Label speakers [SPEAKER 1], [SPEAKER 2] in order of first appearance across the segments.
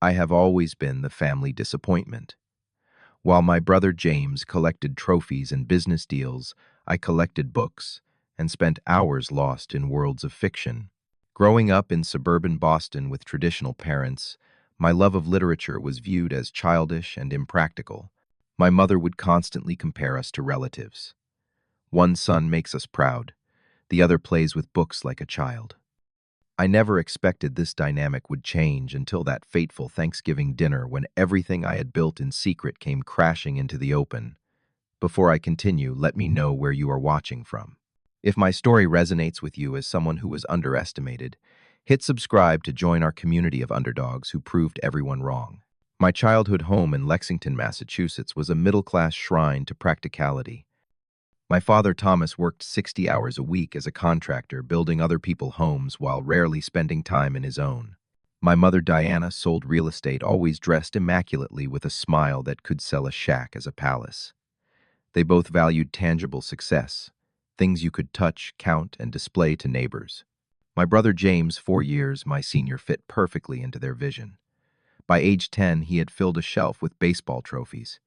[SPEAKER 1] I have always been the family disappointment. While my brother James collected trophies and business deals, I collected books and spent hours lost in worlds of fiction. Growing up in suburban Boston with traditional parents, my love of literature was viewed as childish and impractical. My mother would constantly compare us to relatives. One son makes us proud, the other plays with books like a child. I never expected this dynamic would change until that fateful Thanksgiving dinner when everything I had built in secret came crashing into the open. Before I continue, let me know where you are watching from. If my story resonates with you as someone who was underestimated, hit subscribe to join our community of underdogs who proved everyone wrong. My childhood home in Lexington, Massachusetts was a middle-class shrine to practicality. My father Thomas worked 60 hours a week as a contractor building other people's homes while rarely spending time in his own. My mother Diana sold real estate, always dressed immaculately with a smile that could sell a shack as a palace. They both valued tangible success, things you could touch, count, and display to neighbors. My brother James, 4 years my senior, fit perfectly into their vision. By age 10, he had filled a shelf with baseball trophies.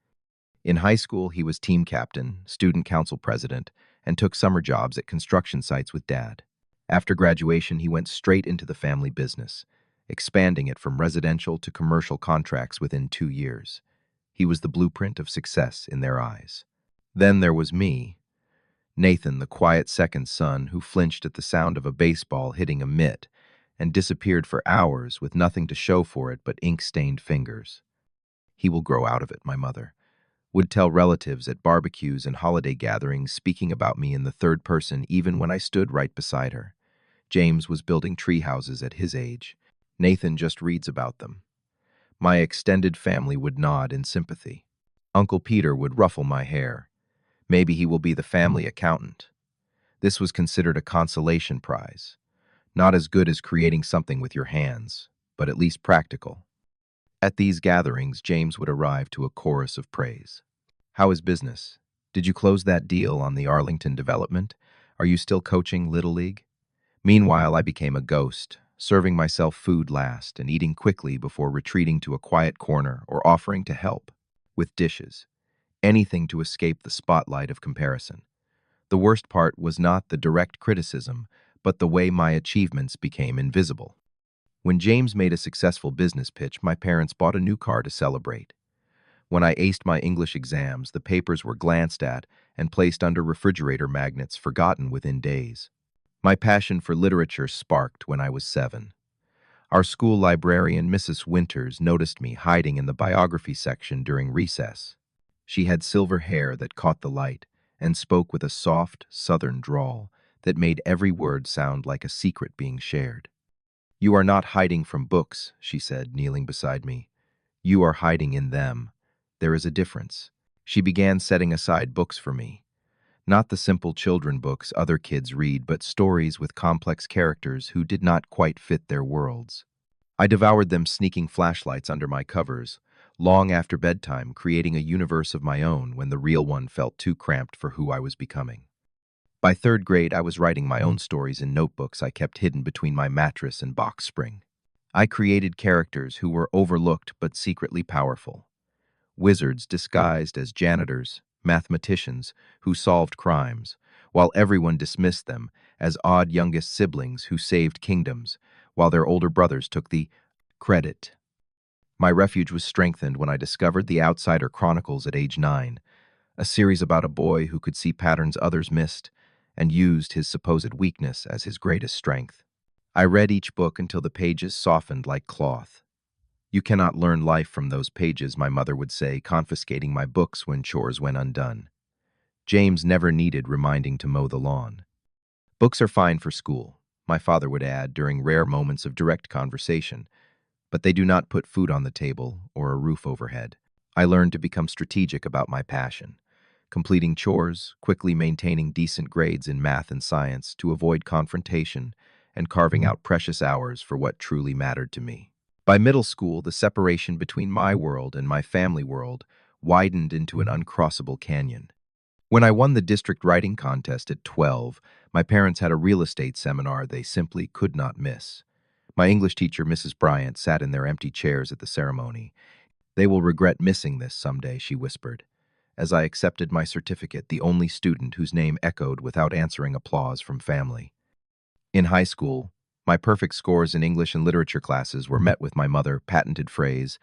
[SPEAKER 1] In high school, he was team captain, student council president, and took summer jobs at construction sites with Dad. After graduation, he went straight into the family business, expanding it from residential to commercial contracts within 2 years. He was the blueprint of success in their eyes. Then there was me, Nathan, the quiet second son who flinched at the sound of a baseball hitting a mitt and disappeared for hours with nothing to show for it but ink-stained fingers. He will grow out of it, my mother would tell relatives at barbecues and holiday gatherings, speaking about me in the third person even when I stood right beside her. James was building tree houses at his age. Nathan just reads about them. My extended family would nod in sympathy. Uncle Peter would ruffle my hair. Maybe he will be the family accountant. This was considered a consolation prize. Not as good as creating something with your hands, but at least practical. At these gatherings, James would arrive to a chorus of praise. How is business? Did you close that deal on the Arlington development? Are you still coaching Little League? Meanwhile, I became a ghost, serving myself food last and eating quickly before retreating to a quiet corner or offering to help with dishes. Anything to escape the spotlight of comparison. The worst part was not the direct criticism, but the way my achievements became invisible. When James made a successful business pitch, my parents bought a new car to celebrate. When I aced my English exams, the papers were glanced at and placed under refrigerator magnets, forgotten within days. My passion for literature sparked when I was 7. Our school librarian, Mrs. Winters, noticed me hiding in the biography section during recess. She had silver hair that caught the light and spoke with a soft, southern drawl that made every word sound like a secret being shared. "You are not hiding from books," she said, kneeling beside me. "You are hiding in them. There is a difference." She began setting aside books for me. Not the simple children books other kids read, but stories with complex characters who did not quite fit their worlds. I devoured them, sneaking flashlights under my covers, long after bedtime, creating a universe of my own when the real one felt too cramped for who I was becoming. By third grade, I was writing my own stories in notebooks I kept hidden between my mattress and box spring. I created characters who were overlooked but secretly powerful. Wizards disguised as janitors, mathematicians who solved crimes, while everyone dismissed them as odd youngest siblings who saved kingdoms, while their older brothers took the credit. My refuge was strengthened when I discovered The Outsider Chronicles at age 9, a series about a boy who could see patterns others missed and used his supposed weakness as his greatest strength. I read each book until the pages softened like cloth. "You cannot learn life from those pages," my mother would say, confiscating my books when chores went undone. James never needed reminding to mow the lawn. "Books are fine for school," my father would add during rare moments of direct conversation, "but they do not put food on the table or a roof overhead." I learned to become strategic about my passion, completing chores, quickly maintaining decent grades in math and science to avoid confrontation, and carving out precious hours for what truly mattered to me. By middle school, the separation between my world and my family world widened into an uncrossable canyon. When I won the district writing contest at 12, my parents had a real estate seminar they simply could not miss. My English teacher, Mrs. Bryant, sat in their empty chairs at the ceremony. "They will regret missing this someday," she whispered, as I accepted my certificate, the only student whose name echoed without answering applause from family. In high school, my perfect scores in English and literature classes were met with my mother patented phrase,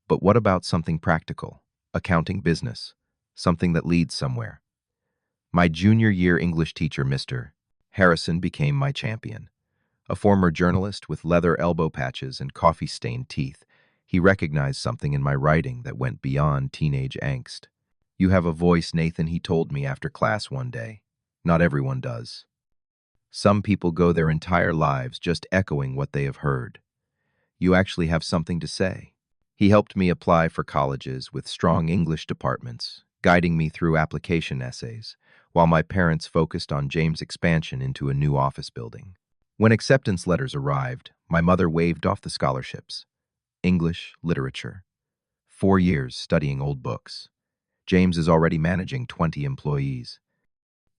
[SPEAKER 1] "But what about something practical? Accounting business. Something that leads somewhere." My junior year English teacher, Mr. Harrison, became my champion. A former journalist with leather elbow patches and coffee-stained teeth, he recognized something in my writing that went beyond teenage angst. "You have a voice, Nathan," he told me after class one day. "Not everyone does. Some people go their entire lives just echoing what they have heard. You actually have something to say." He helped me apply for colleges with strong English departments, guiding me through application essays, while my parents focused on James' expansion into a new office building. When acceptance letters arrived, my mother waved off the scholarships. English, literature. 4 years studying old books. James is already managing 20 employees.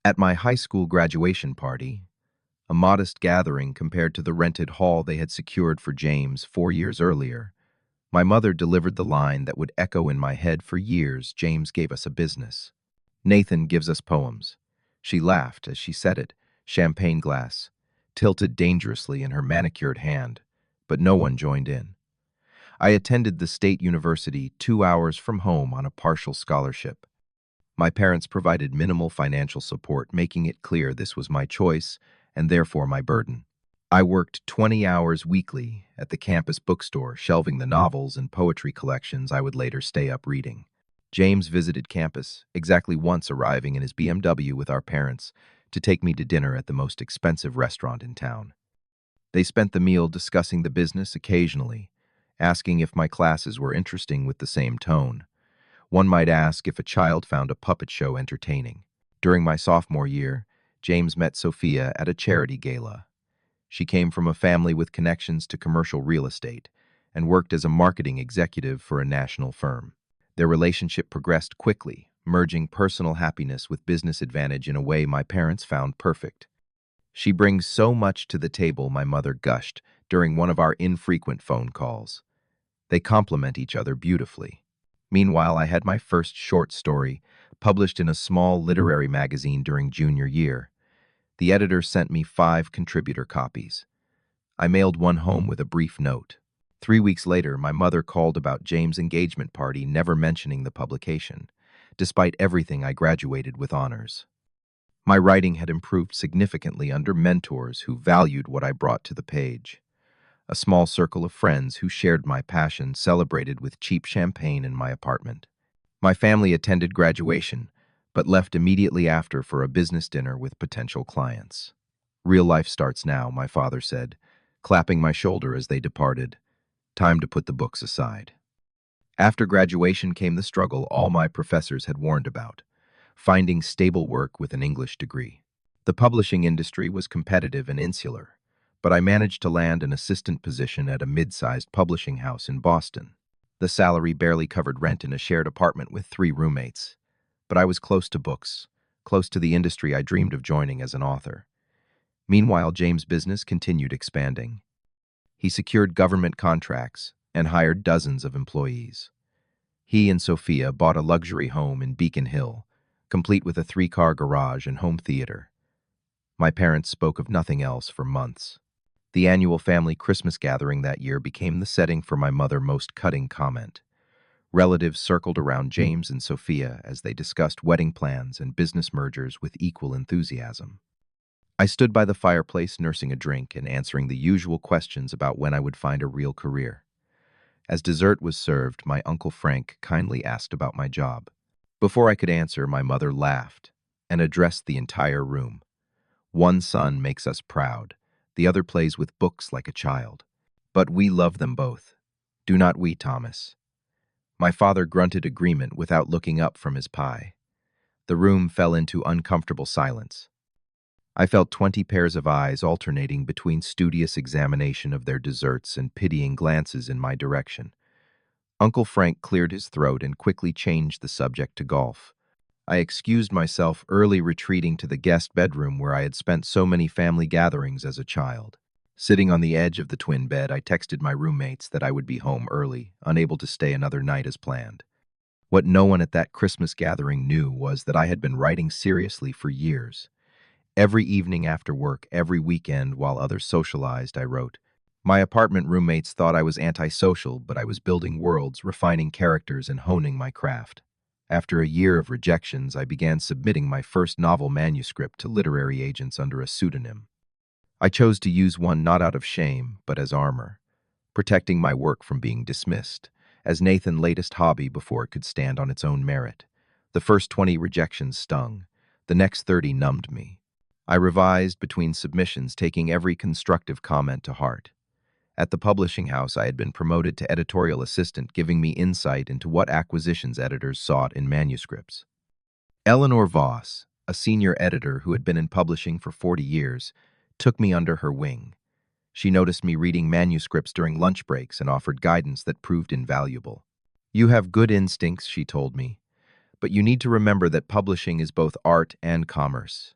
[SPEAKER 1] At my high school graduation party, a modest gathering compared to the rented hall they had secured for James 4 years earlier, my mother delivered the line that would echo in my head for years. "James gave us a business. Nathan gives us poems." She laughed as she said it, champagne glass tilted dangerously in her manicured hand, but no one joined in. I attended the state university 2 hours from home on a partial scholarship. My parents provided minimal financial support, making it clear this was my choice and therefore my burden. I worked 20 hours weekly at the campus bookstore, shelving the novels and poetry collections I would later stay up reading. James visited campus, exactly once arriving in his BMW with our parents to take me to dinner at the most expensive restaurant in town. They spent the meal discussing the business occasionally, asking if my classes were interesting with the same tone. One might ask if a child found a puppet show entertaining. During my sophomore year, James met Sophia at a charity gala. She came from a family with connections to commercial real estate and worked as a marketing executive for a national firm. Their relationship progressed quickly, merging personal happiness with business advantage in a way my parents found perfect. "She brings so much to the table," my mother gushed during one of our infrequent phone calls. "They complement each other beautifully." Meanwhile, I had my first short story published in a small literary magazine during junior year. The editor sent me 5 contributor copies. I mailed one home with a brief note. 3 weeks later, my mother called about James' engagement party, never mentioning the publication. Despite everything, I graduated with honors. My writing had improved significantly under mentors who valued what I brought to the page. A small circle of friends who shared my passion celebrated with cheap champagne in my apartment. My family attended graduation, but left immediately after for a business dinner with potential clients. "Real life starts now," my father said, clapping my shoulder as they departed. "Time to put the books aside." After graduation came the struggle all my professors had warned about: finding stable work with an English degree. The publishing industry was competitive and insular, but I managed to land an assistant position at a mid-sized publishing house in Boston. The salary barely covered rent in a shared apartment with 3 roommates, but I was close to books, close to the industry I dreamed of joining as an author. Meanwhile, James' business continued expanding. He secured government contracts and hired dozens of employees. He and Sophia bought a luxury home in Beacon Hill, complete with a 3-car garage and home theater. My parents spoke of nothing else for months. The annual family Christmas gathering that year became the setting for my mother's most cutting comment. Relatives circled around James and Sophia as they discussed wedding plans and business mergers with equal enthusiasm. I stood by the fireplace nursing a drink and answering the usual questions about when I would find a real career. As dessert was served, my Uncle Frank kindly asked about my job. Before I could answer, my mother laughed and addressed the entire room. "One son makes us proud. The other plays with books like a child. But we love them both. Do not we, Thomas?" My father grunted agreement without looking up from his pie. The room fell into uncomfortable silence. I felt 20 pairs of eyes alternating between studious examination of their desserts and pitying glances in my direction. Uncle Frank cleared his throat and quickly changed the subject to golf. I excused myself early, retreating to the guest bedroom where I had spent so many family gatherings as a child. Sitting on the edge of the twin bed, I texted my roommates that I would be home early, unable to stay another night as planned. What no one at that Christmas gathering knew was that I had been writing seriously for years. Every evening after work, every weekend while others socialized, I wrote. My apartment roommates thought I was antisocial, but I was building worlds, refining characters, and honing my craft. After a year of rejections, I began submitting my first novel manuscript to literary agents under a pseudonym. I chose to use one not out of shame, but as armor, protecting my work from being dismissed, as Nathan's latest hobby before it could stand on its own merit. The first 20 rejections stung. The next 30 numbed me. I revised between submissions, taking every constructive comment to heart. At the publishing house, I had been promoted to editorial assistant, giving me insight into what acquisitions editors sought in manuscripts. Eleanor Voss, a senior editor who had been in publishing for 40 years, took me under her wing. She noticed me reading manuscripts during lunch breaks and offered guidance that proved invaluable. You have good instincts, she told me, but you need to remember that publishing is both art and commerce.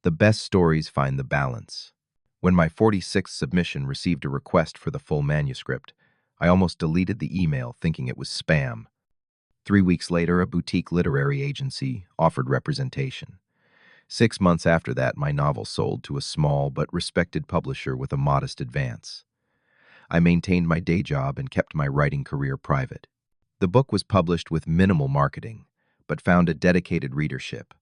[SPEAKER 1] The best stories find the balance. When my 46th submission received a request for the full manuscript, I almost deleted the email thinking it was spam. 3 weeks later, a boutique literary agency offered representation. 6 months after that, my novel sold to a small but respected publisher with a modest advance. I maintained my day job and kept my writing career private. The book was published with minimal marketing, but found a dedicated readership.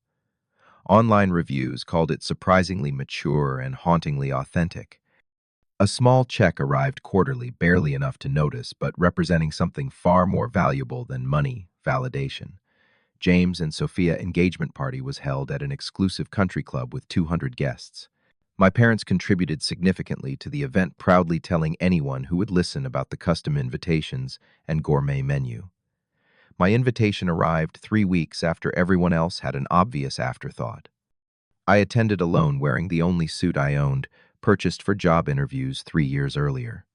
[SPEAKER 1] Online reviews called it surprisingly mature and hauntingly authentic. A small check arrived quarterly, barely enough to notice, but representing something far more valuable than money, validation. James and Sophia engagement party was held at an exclusive country club with 200 guests. My parents contributed significantly to the event, proudly telling anyone who would listen about the custom invitations and gourmet menu. My invitation arrived 3 weeks after everyone else had an obvious afterthought. I attended alone, wearing the only suit I owned, purchased for job interviews 3 years earlier.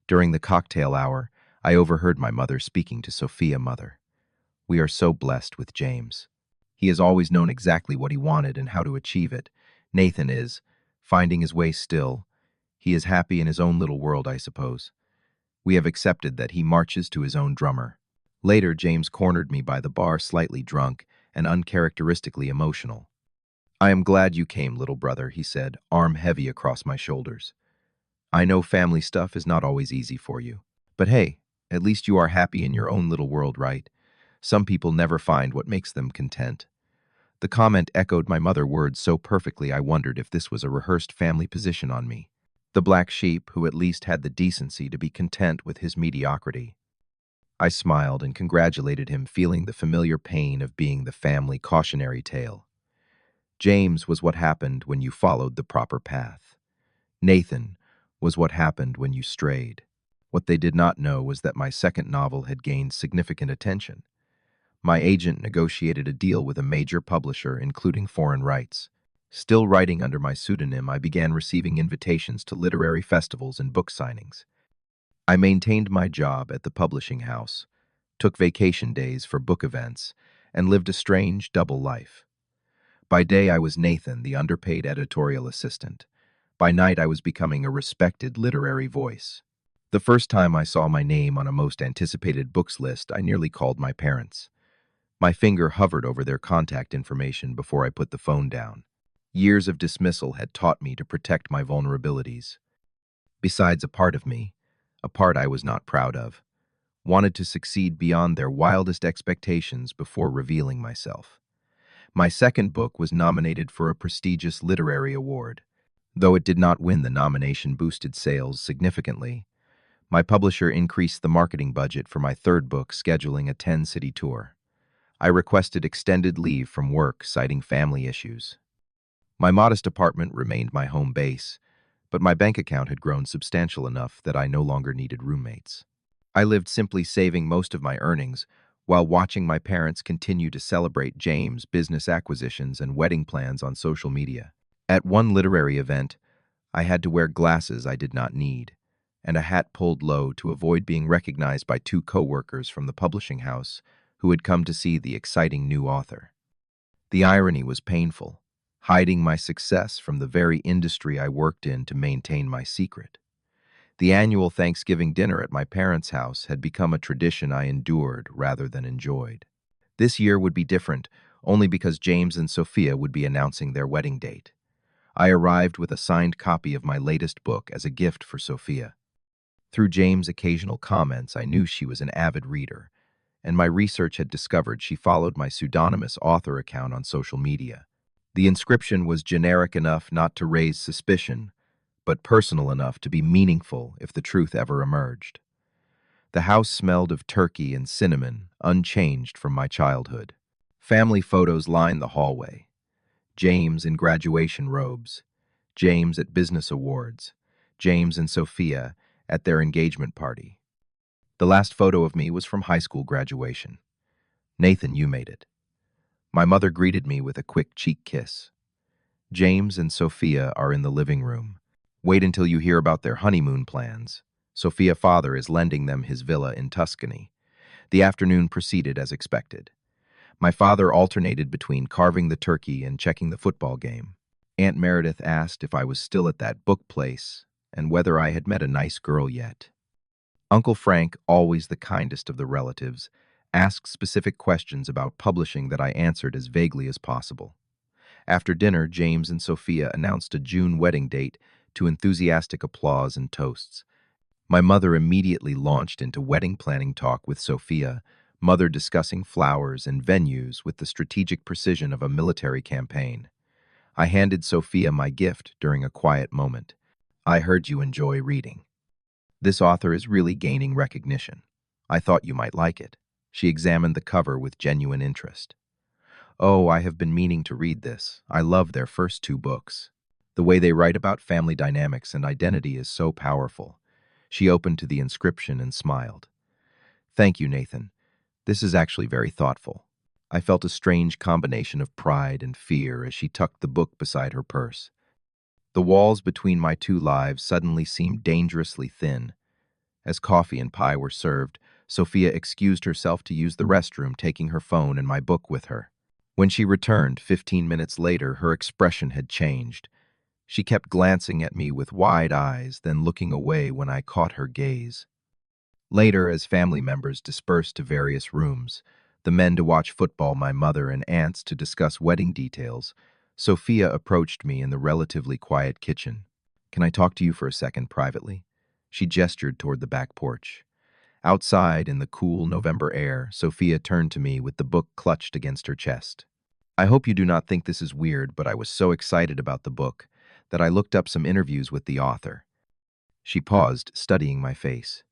[SPEAKER 1] During the cocktail hour, I overheard my mother speaking to Sophia. Mother, we are so blessed with James. He has always known exactly what he wanted and how to achieve it. Nathan is, finding his way still. He is happy in his own little world, I suppose. We have accepted that he marches to his own drummer. Later, James cornered me by the bar, slightly drunk and uncharacteristically emotional. I am glad you came, little brother, he said, arm heavy across my shoulders. I know family stuff is not always easy for you. But hey, at least you are happy in your own little world, right? Some people never find what makes them content. The comment echoed my mother's words so perfectly I wondered if this was a rehearsed family position on me. The black sheep who at least had the decency to be content with his mediocrity. I smiled and congratulated him, feeling the familiar pain of being the family cautionary tale. James was what happened when you followed the proper path. Nathan was what happened when you strayed. What they did not know was that my second novel had gained significant attention. My agent negotiated a deal with a major publisher, including foreign rights. Still writing under my pseudonym, I began receiving invitations to literary festivals and book signings. I maintained my job at the publishing house, took vacation days for book events, and lived a strange double life. By day, I was Nathan, the underpaid editorial assistant. By night, I was becoming a respected literary voice. The first time I saw my name on a most anticipated books list, I nearly called my parents. My finger hovered over their contact information before I put the phone down. Years of dismissal had taught me to protect my vulnerabilities. Besides, a part of me, a part I was not proud of, wanted to succeed beyond their wildest expectations before revealing myself. My second book was nominated for a prestigious literary award. Though it did not win, the nomination boosted sales significantly. My publisher increased the marketing budget for my third book, scheduling a 10-city tour. I requested extended leave from work, citing family issues. My modest apartment remained my home base, but my bank account had grown substantial enough that I no longer needed roommates. I lived simply, saving most of my earnings while watching my parents continue to celebrate James' business acquisitions and wedding plans on social media. At one literary event, I had to wear glasses I did not need, and a hat pulled low to avoid being recognized by two coworkers from the publishing house who had come to see the exciting new author. The irony was painful. hiding my success from the very industry I worked in to maintain my secret. The annual Thanksgiving dinner at my parents' house had become a tradition I endured rather than enjoyed. This year would be different, only because James and Sophia would be announcing their wedding date. I arrived with a signed copy of my latest book as a gift for Sophia. Through James' occasional comments, I knew she was an avid reader, and my research had discovered she followed my pseudonymous author account on social media. The inscription was generic enough not to raise suspicion, but personal enough to be meaningful if the truth ever emerged. The house smelled of turkey and cinnamon, unchanged from my childhood. Family photos lined the hallway. James in graduation robes, James at business awards, James and Sophia at their engagement party. The last photo of me was from high school graduation. Nathan, you made it. My mother greeted me with a quick cheek kiss. James and Sophia are in the living room. Wait until you hear about their honeymoon plans. Sophia's father is lending them his villa in Tuscany. The afternoon proceeded as expected. My father alternated between carving the turkey and checking the football game. Aunt Meredith asked if I was still at that book place and whether I had met a nice girl yet. Uncle Frank, always the kindest of the relatives, asked specific questions about publishing that I answered as vaguely as possible. After dinner, James and Sophia announced a June wedding date to enthusiastic applause and toasts. My mother immediately launched into wedding planning talk with Sophia, mother discussing flowers and venues with the strategic precision of a military campaign. I handed Sophia my gift during a quiet moment. I heard you enjoy reading. This author is really gaining recognition. I thought you might like it. She examined the cover with genuine interest. Oh, I have been meaning to read this. I love their first two books. The way they write about family dynamics and identity is so powerful. She opened to the inscription and smiled. Thank you, Nathan. This is actually very thoughtful. I felt a strange combination of pride and fear as she tucked the book beside her purse. The walls between my two lives suddenly seemed dangerously thin. As coffee and pie were served, Sophia excused herself to use the restroom, taking her phone and my book with her. When she returned 15 minutes later, her expression had changed. She kept glancing at me with wide eyes, then looking away when I caught her gaze. Later, as family members dispersed to various rooms, the men to watch football, my mother and aunts to discuss wedding details, Sophia approached me in the relatively quiet kitchen. Can I talk to you for a second privately? She gestured toward the back porch. Outside, in the cool November air, Sophia turned to me with the book clutched against her chest. I hope you do not think this is weird, but I was so excited about the book that I looked up some interviews with the author. She paused, studying my face.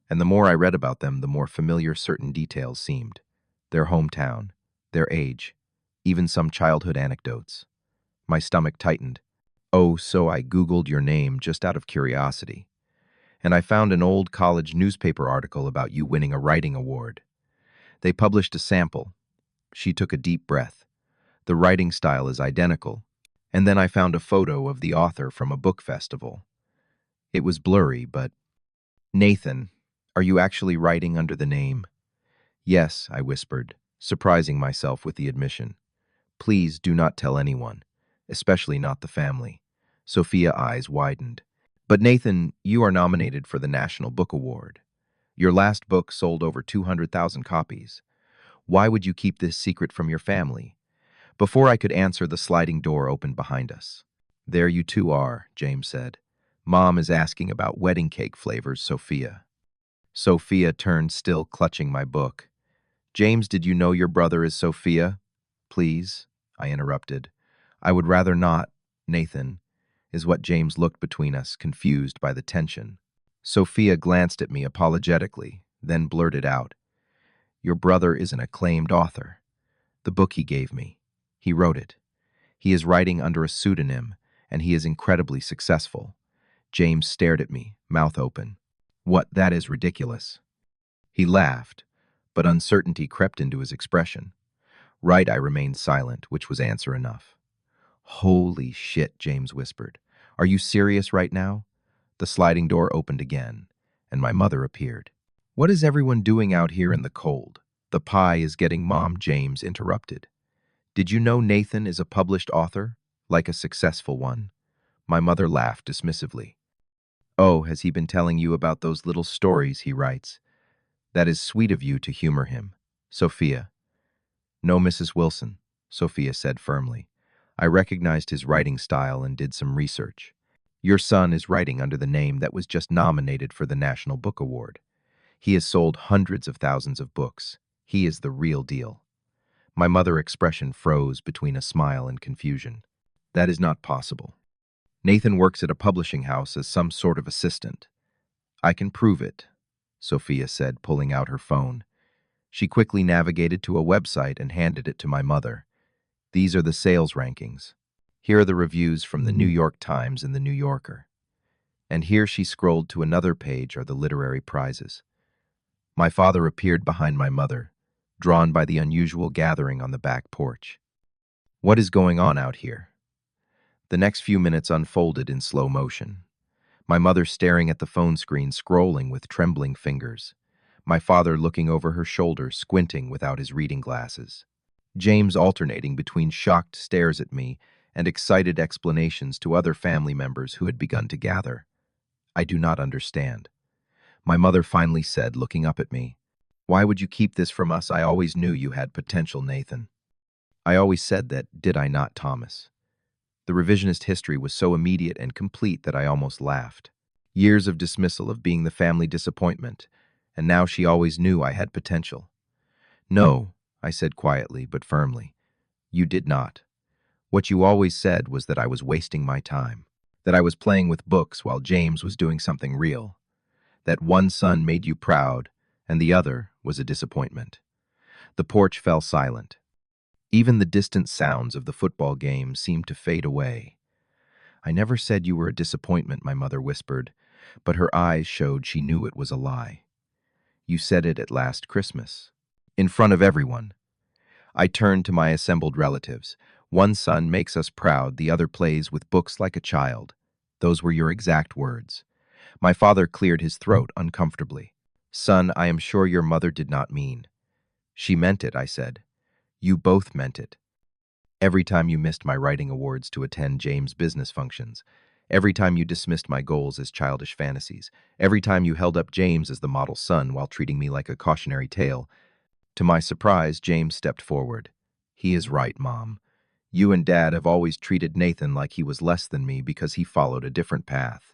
[SPEAKER 1] And the more I read about them, the more familiar certain details seemed. Their hometown, their age, even some childhood anecdotes. My stomach tightened. Oh, so I Googled your name just out of curiosity. And I found an old college newspaper article about you winning a writing award. They published a sample. She took a deep breath. The writing style is identical. And then I found a photo of the author from a book festival. It was blurry, but... Nathan, are you actually writing under the name? Yes, I whispered, surprising myself with the admission. Please do not tell anyone, especially not the family. Sophia's eyes widened. But Nathan, you are nominated for the National Book Award. Your last book sold over 200,000 copies. Why would you keep this secret from your family? Before I could answer, the sliding door opened behind us. There you two are, James said. Mom is asking about wedding cake flavors, Sophia. Sophia turned, still clutching my book. James, did you know your brother is Sophia? Please, I interrupted. I would rather not, Nathan, is what James looked between us, confused by the tension. Sophia glanced at me apologetically, then blurted out, Your brother is an acclaimed author. The book he gave me. He wrote it. He is writing under a pseudonym, and he is incredibly successful. James stared at me, mouth open. What, that is ridiculous. He laughed, but uncertainty crept into his expression. Right, I remained silent, which was answer enough. Holy shit, James whispered. Are you serious right now? The sliding door opened again, and my mother appeared. What is everyone doing out here in the cold? The pie is getting Mom, James interrupted. Did you know Nathan is a published author? Like a successful one. My mother laughed dismissively. Oh, has he been telling you about those little stories he writes? That is sweet of you to humor him. Sophia. No, Mrs. Wilson, Sophia said firmly. I recognized his writing style and did some research. Your son is writing under the name that was just nominated for the National Book Award. He has sold hundreds of thousands of books. He is the real deal. My mother's expression froze between a smile and confusion. That is not possible. Nathan works at a publishing house as some sort of assistant. I can prove it, Sophia said, pulling out her phone. She quickly navigated to a website and handed it to my mother. These are the sales rankings. Here are the reviews from the New York Times and the New Yorker. And here she scrolled to another page are the literary prizes. My father appeared behind my mother, drawn by the unusual gathering on the back porch. What is going on out here? The next few minutes unfolded in slow motion. My mother staring at the phone screen, scrolling with trembling fingers. My father looking over her shoulder, squinting without his reading glasses. James alternating between shocked stares at me and excited explanations to other family members who had begun to gather. I do not understand. My mother finally said, looking up at me, Why would you keep this from us? I always knew you had potential, Nathan. I always said that, did I not, Thomas? The revisionist history was so immediate and complete that I almost laughed. Years of dismissal of being the family disappointment, and now she always knew I had potential. No, I said quietly but firmly. You did not. What you always said was that I was wasting my time, that I was playing with books while James was doing something real, that one son made you proud and the other was a disappointment. The porch fell silent. Even the distant sounds of the football game seemed to fade away. I never said you were a disappointment, my mother whispered, but her eyes showed she knew it was a lie. You said it at last Christmas, in front of everyone. I turned to my assembled relatives. One son makes us proud, the other plays with books like a child. Those were your exact words. My father cleared his throat uncomfortably. Son, I am sure your mother did not mean. She meant it, I said. You both meant it. Every time you missed my writing awards to attend James' business functions, every time you dismissed my goals as childish fantasies, every time you held up James as the model son while treating me like a cautionary tale. To my surprise, James stepped forward. He is right, Mom. You and Dad have always treated Nathan like he was less than me because he followed a different path.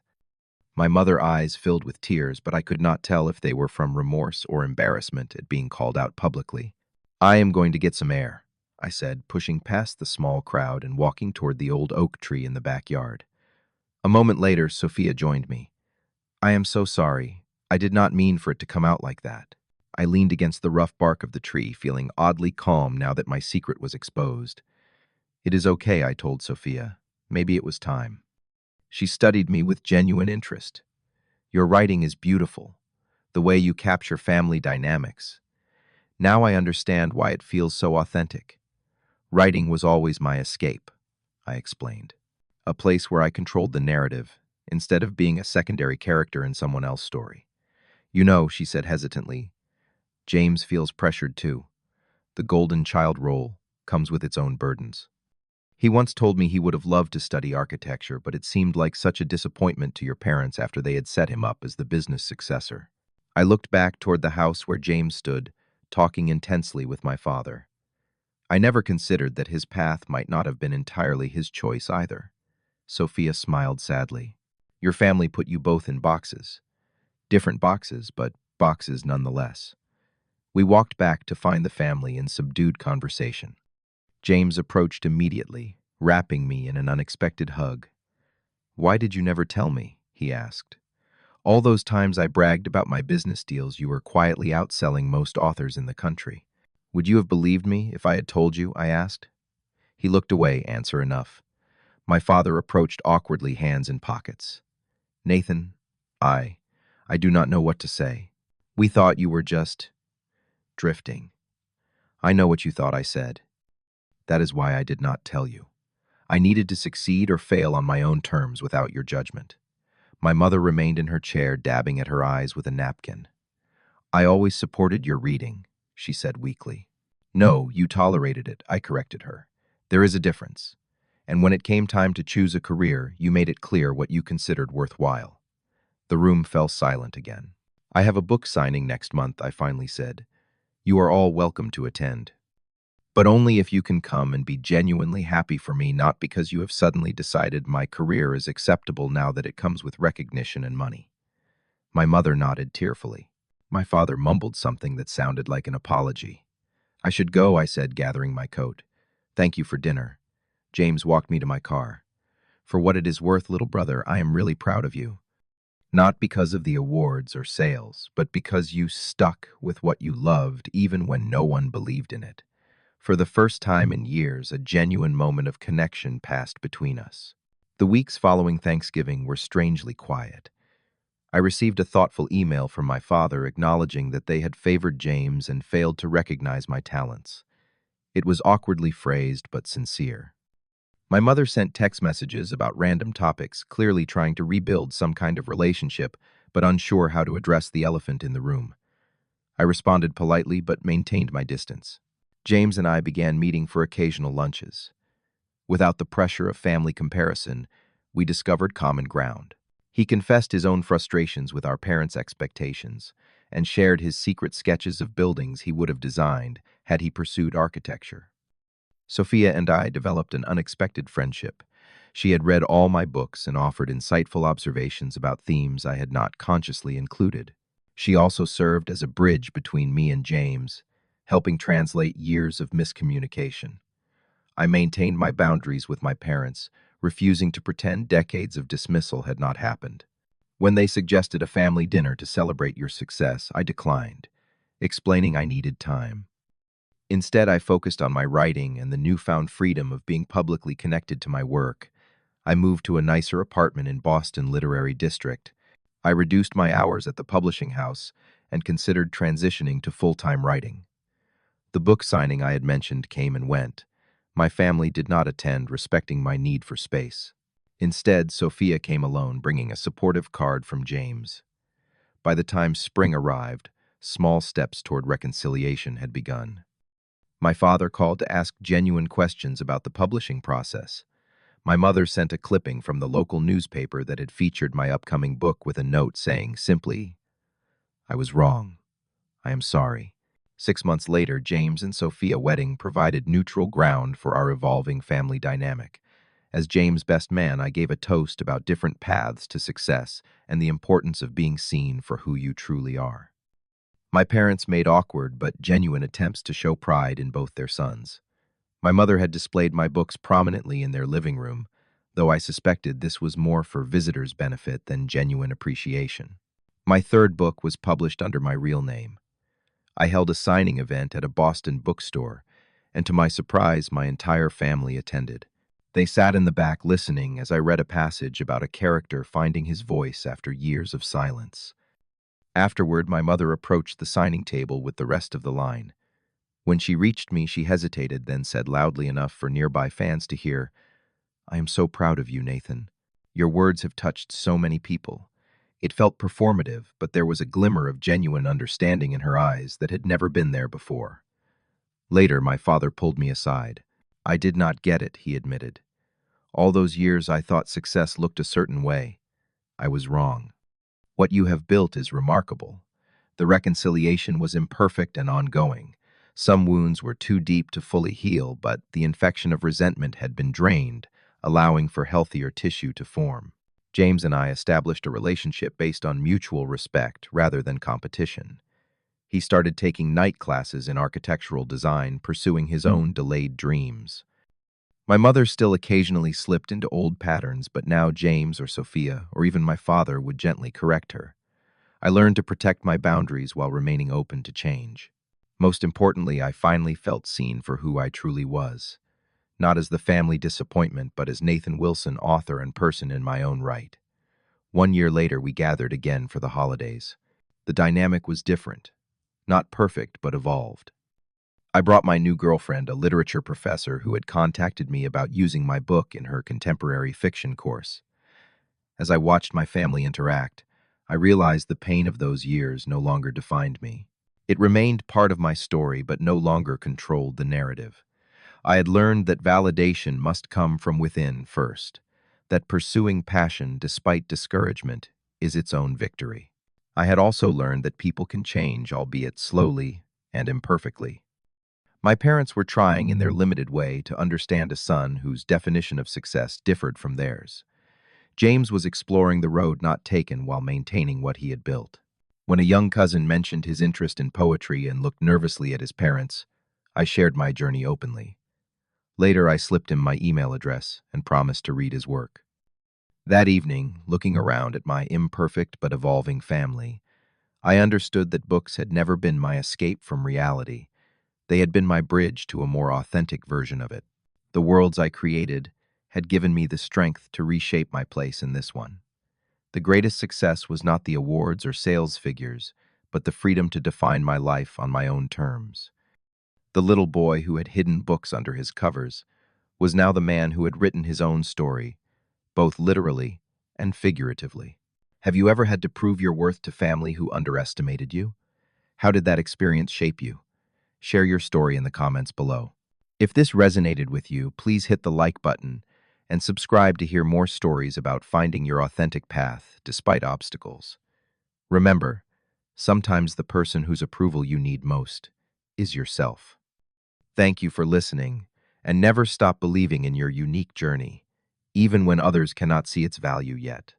[SPEAKER 1] My mother's eyes filled with tears, but I could not tell if they were from remorse or embarrassment at being called out publicly. I am going to get some air, I said, pushing past the small crowd and walking toward the old oak tree in the backyard. A moment later, Sophia joined me. I am so sorry. I did not mean for it to come out like that. I leaned against the rough bark of the tree, feeling oddly calm now that my secret was exposed. It is okay, I told Sophia. Maybe it was time. She studied me with genuine interest. Your writing is beautiful, the way you capture family dynamics. Now I understand why it feels so authentic. Writing was always my escape, I explained. A place where I controlled the narrative, instead of being a secondary character in someone else's story. You know, she said hesitantly, James feels pressured too. The golden child role comes with its own burdens. He once told me he would have loved to study architecture, but it seemed like such a disappointment to your parents after they had set him up as the business successor. I looked back toward the house where James stood, talking intensely with my father. I never considered that his path might not have been entirely his choice either. Sophia smiled sadly. Your family put you both in boxes. Different boxes, but boxes nonetheless. We walked back to find the family in subdued conversation. James approached immediately, wrapping me in an unexpected hug. Why did you never tell me? He asked. All those times I bragged about my business deals, you were quietly outselling most authors in the country. Would you have believed me if I had told you? I asked. He looked away, answer enough. My father approached awkwardly, hands in pockets. Nathan, I do not know what to say. We thought you were just drifting. I know what you thought, I said. That is why I did not tell you. I needed to succeed or fail on my own terms without your judgment. My mother remained in her chair, dabbing at her eyes with a napkin. I always supported your reading, she said weakly. No, you tolerated it, I corrected her. There is a difference. And when it came time to choose a career, you made it clear what you considered worthwhile. The room fell silent again. I have a book signing next month, I finally said. You are all welcome to attend. But only if you can come and be genuinely happy for me, not because you have suddenly decided my career is acceptable now that it comes with recognition and money. My mother nodded tearfully. My father mumbled something that sounded like an apology. I should go, I said, gathering my coat. Thank you for dinner. James walked me to my car. For what it is worth, little brother, I am really proud of you. Not because of the awards or sales, but because you stuck with what you loved even when no one believed in it. For the first time in years, a genuine moment of connection passed between us. The weeks following Thanksgiving were strangely quiet. I received a thoughtful email from my father acknowledging that they had favored James and failed to recognize my talents. It was awkwardly phrased but sincere. My mother sent text messages about random topics, clearly trying to rebuild some kind of relationship, but unsure how to address the elephant in the room. I responded politely but maintained my distance. James and I began meeting for occasional lunches. Without the pressure of family comparison, we discovered common ground. He confessed his own frustrations with our parents' expectations and shared his secret sketches of buildings he would have designed had he pursued architecture. Sophia and I developed an unexpected friendship. She had read all my books and offered insightful observations about themes I had not consciously included. She also served as a bridge between me and James, helping translate years of miscommunication. I maintained my boundaries with my parents, refusing to pretend decades of dismissal had not happened. When they suggested a family dinner to celebrate your success, I declined, explaining I needed time. Instead, I focused on my writing and the newfound freedom of being publicly connected to my work. I moved to a nicer apartment in Boston Literary District. I reduced my hours at the publishing house and considered transitioning to full-time writing. The book signing I had mentioned came and went. My family did not attend, respecting my need for space. Instead, Sophia came alone, bringing a supportive card from James. By the time spring arrived, small steps toward reconciliation had begun. My father called to ask genuine questions about the publishing process. My mother sent a clipping from the local newspaper that had featured my upcoming book with a note saying simply, "I was wrong. I am sorry." 6 months later, James and Sophia wedding provided neutral ground for our evolving family dynamic. As James' best man, I gave a toast about different paths to success and the importance of being seen for who you truly are. My parents made awkward but genuine attempts to show pride in both their sons. My mother had displayed my books prominently in their living room, though I suspected this was more for visitors' benefit than genuine appreciation. My third book was published under my real name. I held a signing event at a Boston bookstore, and to my surprise, my entire family attended. They sat in the back listening as I read a passage about a character finding his voice after years of silence. Afterward, my mother approached the signing table with the rest of the line. When she reached me, she hesitated, then said loudly enough for nearby fans to hear, "I am so proud of you, Nathan. Your words have touched so many people." It felt performative, but there was a glimmer of genuine understanding in her eyes that had never been there before. Later, my father pulled me aside. "I did not get it," he admitted. "All those years I thought success looked a certain way. I was wrong. What you have built is remarkable." The reconciliation was imperfect and ongoing. Some wounds were too deep to fully heal, but the infection of resentment had been drained, allowing for healthier tissue to form. James and I established a relationship based on mutual respect rather than competition. He started taking night classes in architectural design, pursuing his own delayed dreams. My mother still occasionally slipped into old patterns, but now James or Sophia, or even my father, would gently correct her. I learned to protect my boundaries while remaining open to change. Most importantly, I finally felt seen for who I truly was, not as the family disappointment, but as Nathan Wilson, author and person in my own right. 1 year later, we gathered again for the holidays. The dynamic was different, not perfect, but evolved. I brought my new girlfriend, a literature professor who had contacted me about using my book in her contemporary fiction course. As I watched my family interact, I realized the pain of those years no longer defined me. It remained part of my story, but no longer controlled the narrative. I had learned that validation must come from within first, that pursuing passion despite discouragement is its own victory. I had also learned that people can change, albeit slowly and imperfectly. My parents were trying in their limited way to understand a son whose definition of success differed from theirs. James was exploring the road not taken while maintaining what he had built. When a young cousin mentioned his interest in poetry and looked nervously at his parents, I shared my journey openly. Later, I slipped him my email address and promised to read his work. That evening, looking around at my imperfect but evolving family, I understood that books had never been my escape from reality. They had been my bridge to a more authentic version of it. The worlds I created had given me the strength to reshape my place in this one. The greatest success was not the awards or sales figures, but the freedom to define my life on my own terms. The little boy who had hidden books under his covers was now the man who had written his own story, both literally and figuratively. Have you ever had to prove your worth to family who underestimated you? How did that experience shape you? Share your story in the comments below. If this resonated with you, please hit the like button and subscribe to hear more stories about finding your authentic path despite obstacles. Remember, sometimes the person whose approval you need most is yourself. Thank you for listening, and never stop believing in your unique journey, even when others cannot see its value yet.